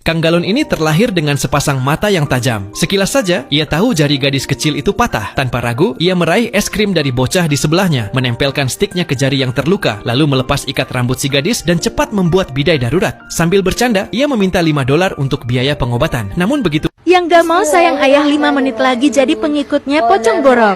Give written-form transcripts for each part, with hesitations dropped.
Kang Galon ini terlahir dengan sepasang mata yang tajam. Sekilas saja, ia tahu jari gadis kecil itu patah. Tanpa ragu, ia meraih es krim dari bocah di sebelahnya, menempelkan stiknya ke jari yang terluka, lalu melepas ikat rambut si gadis dan cepat membuat bidai darurat. Sambil bercanda, ia meminta $5 untuk biaya pengobatan. Namun begitu Yang gak mau sayang ayah 5 menit lagi jadi pengikutnya pocong borok.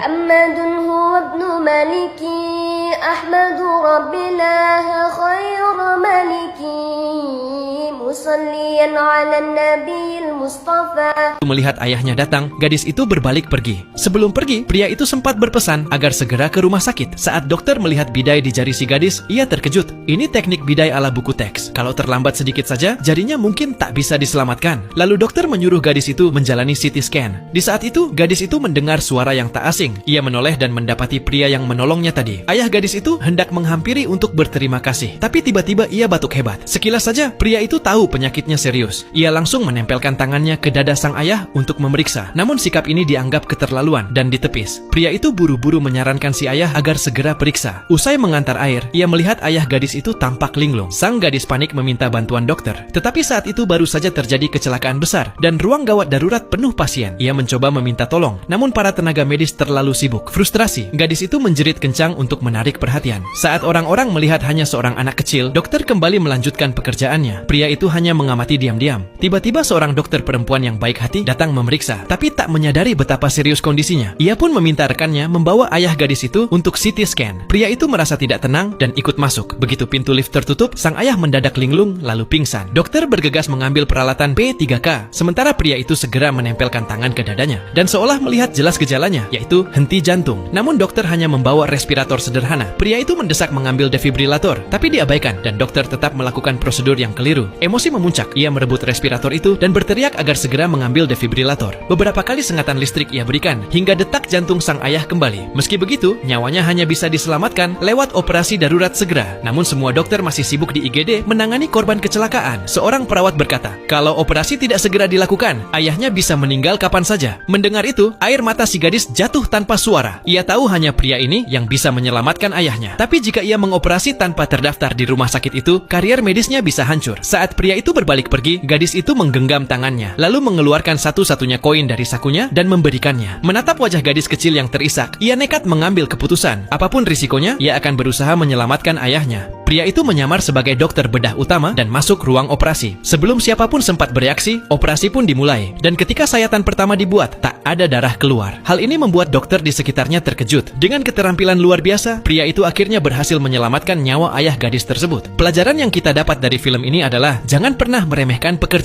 Melihat ayahnya datang, gadis itu berbalik pergi. Sebelum pergi, pria itu sempat berpesan agar segera ke rumah sakit. Saat dokter melihat bidai di jari si gadis, ia terkejut. Ini teknik bidai ala buku teks. Kalau terlambat sedikit saja, jarinya mungkin tak bisa diselamatkan. Lalu dokter menyuruh gadis itu menjalani CT scan. Di saat itu, gadis itu mendengar suara yang tak asing. Ia menoleh dan mendapati pria yang menolongnya tadi. Ayah gadis itu hendak menghampiri untuk berterima kasih. Tapi tiba-tiba ia batuk hebat. Sekilas saja, pria itu tahu penyakitnya serius. Ia langsung menempelkan tangannya ke dada sang ayah untuk memeriksa. Namun sikap ini dianggap keterlaluan dan ditepis. Pria itu buru-buru menyarankan si ayah agar segera periksa. Usai mengantar air, ia melihat ayah gadis itu tampak linglung. Sang gadis panik meminta bantuan dokter. Tetapi saat itu baru saja terjadi kecelakaan besar dan ruang gawat darurat penuh pasien. Ia mencoba meminta tolong, namun para tenaga medis terlalu sibuk. Frustrasi, gadis itu menjerit kencang untuk menarik perhatian. Saat orang-orang melihat hanya seorang anak kecil, dokter kembali melanjutkan pekerjaannya. Pria itu hanya mengamati diam-diam. Tiba-tiba seorang dokter perempuan yang baik hati datang memeriksa, tapi tak menyadari betapa serius kondisinya. Ia pun meminta rekannya membawa ayah gadis itu untuk CT scan. Pria itu merasa tidak tenang dan ikut masuk. Begitu pintu lift tertutup, sang ayah mendadak linglung lalu pingsan. Dokter bergegas mengambil peralatan P3K, sementara pria itu segera menempelkan tangan ke dadanya dan seolah melihat jelas gejalanya, yaitu henti jantung. Namun dokter hanya membawa respirator sederhana. Pria itu mendesak mengambil defibrilator, tapi diabaikan dan dokter tetap melakukan prosedur yang keliru. Emosi memuncak, ia merebut respirator itu dan berteriak agar segera mengambil defibrilator. Beberapa kali sengatan listrik ia berikan hingga detak jantung sang ayah kembali. Meski begitu, nyawanya hanya bisa diselamatkan lewat operasi darurat segera. Namun semua dokter masih sibuk di IGD menangani korban kecelakaan. Seorang perawat berkata, kalau operasi tidak segera dilakukan, ayahnya bisa meninggal kapan saja. Mendengar itu, air mata si gadis jatuh tanpa suara. Ia tahu hanya pria ini yang bisa menyelamatkan ayahnya. Tapi jika ia mengoperasi tanpa terdaftar di rumah sakit itu, karier medisnya bisa hancur. Saat pria itu berbalik pergi, gadis itu menggenggam tangannya, lalu mengeluarkan satu-satunya koin dari sakunya dan memberikannya. Menatap wajah gadis kecil yang terisak, ia nekat mengambil keputusan. Apapun risikonya, ia akan berusaha menyelamatkan ayahnya. Pria itu menyamar sebagai dokter bedah utama dan masuk ruang operasi. Sebelum siapapun sempat bereaksi, operasi pun dimulai. Dan ketika sayatan pertama dibuat, tak ada darah keluar. Hal ini membuat dokter di sekitarnya terkejut. Dengan keterampilan luar biasa, pria itu akhirnya berhasil menyelamatkan nyawa ayah gadis tersebut. Pelajaran yang kita dapat dari film ini adalah jangan pernah meremehkan pekerjaan